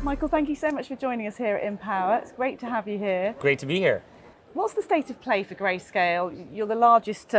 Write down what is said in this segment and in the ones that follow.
Michael, thank you so much for joining us here at IMpower. It's great to have you here. Great to be here. What's the state of play for Grayscale? You're the largest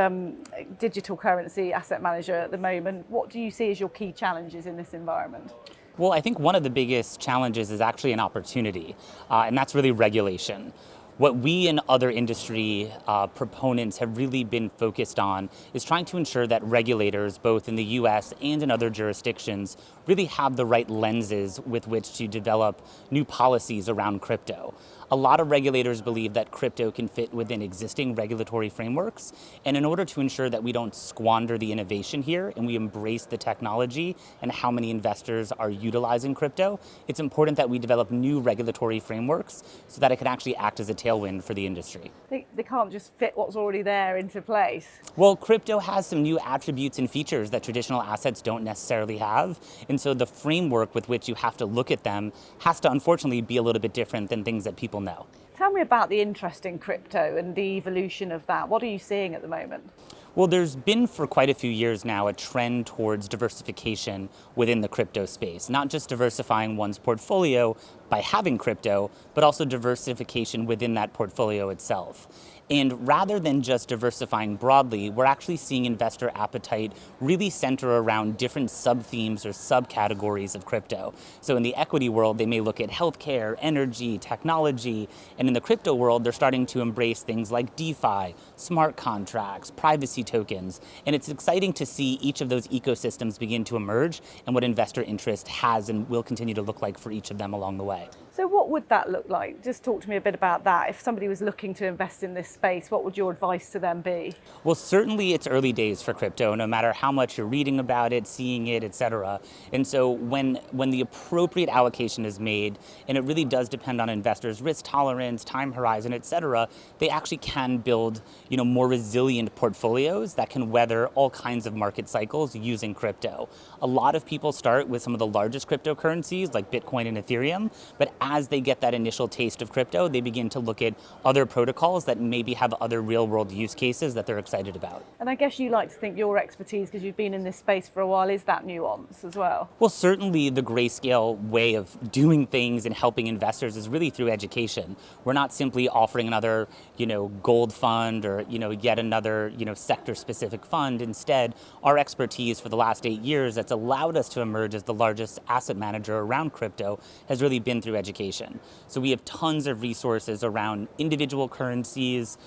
digital currency asset manager at the moment. What do you see as your key challenges in this environment? Well, I think one of the biggest challenges is actually an opportunity, and that's really regulation. What we and other industry proponents have really been focused on is trying to ensure that regulators, both in the US and in other jurisdictions, really have the right lenses with which to develop new policies around crypto. A lot of regulators believe that crypto can fit within existing regulatory frameworks, and in order to ensure that we don't squander the innovation here and we embrace the technology and how many investors are utilizing crypto, it's important that we develop new regulatory frameworks so that it can actually act as a tailwind for the industry. They can't just fit what's already there into place. Well, crypto has some new attributes and features that traditional assets don't necessarily have, and so the framework with which you have to look at them has to unfortunately be a little bit different than things that people know. Tell me about the interest in crypto and the evolution of that. What are you seeing at the moment? Well, there's been for quite a few years now a trend towards diversification within the crypto space, not just diversifying one's portfolio by having crypto, but also diversification within that portfolio itself. And rather than just diversifying broadly, we're actually seeing investor appetite really center around different sub-themes or subcategories of crypto. So in the equity world, they may look at healthcare, energy, technology, and in the crypto world, they're starting to embrace things like DeFi, smart contracts, privacy tokens, and it's exciting to see each of those ecosystems begin to emerge and what investor interest has and will continue to look like for each of them along the way. So what would that look like? Just talk to me a bit about that. If somebody was looking to invest in this space, what would your advice to them be? Well, certainly it's early days for crypto, no matter how much you're reading about it, seeing it, etc. And so when the appropriate allocation is made, and it really does depend on investors' risk tolerance, time horizon, etc., they actually can build, more resilient portfolios that can weather all kinds of market cycles using crypto. A lot of people start with some of the largest cryptocurrencies like Bitcoin and Ethereum, but as they get that initial taste of crypto, they begin to look at other protocols that maybe have other real-world use cases that they're excited about. And I guess you like to think your expertise, because you've been in this space for a while, is that nuance as well? Well, certainly the Grayscale way of doing things and helping investors is really through education. We're not simply offering another, gold fund or, yet another, sector-specific fund. Instead, our expertise for the last 8 years that's allowed us to emerge as the largest asset manager around crypto has really been through education. So we have tons of resources around individual currencies,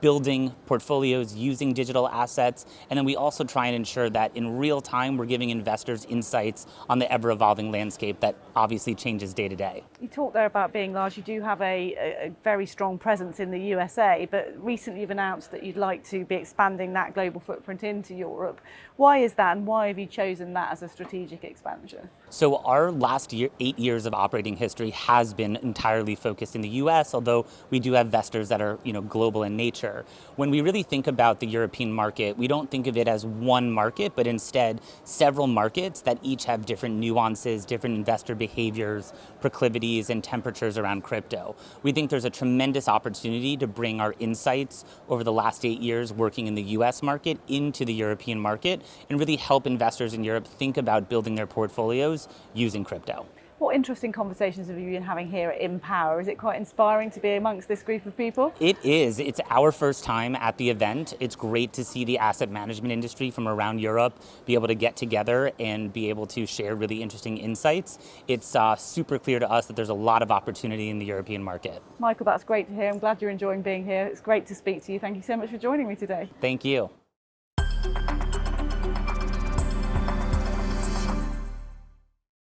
building portfolios using digital assets, and then we also try and ensure that in real time we're giving investors insights on the ever-evolving landscape that obviously changes day to day. You talked there about being large. You do have a very strong presence in the USA, but recently you've announced that you'd like to be expanding that global footprint into Europe. Why is that, and why have you chosen that as a strategic expansion? So our last 8 years of operating history has been entirely focused in the US, although we do have investors that are global in nature. When we really think about the European market, we don't think of it as one market, but instead several markets that each have different nuances, different investor behaviors, proclivities, and temperatures around crypto. We think there's a tremendous opportunity to bring our insights over the last 8 years working in the US market into the European market and really help investors in Europe think about building their portfolios using crypto. What interesting conversations have you been having here at IMpower? Is it quite inspiring to be amongst this group of people? It is. It's our first time at the event. It's great to see the asset management industry from around Europe be able to get together and be able to share really interesting insights. It's super clear to us that there's a lot of opportunity in the European market. Michael, that's great to hear. I'm glad you're enjoying being here. It's great to speak to you. Thank you so much for joining me today. Thank you.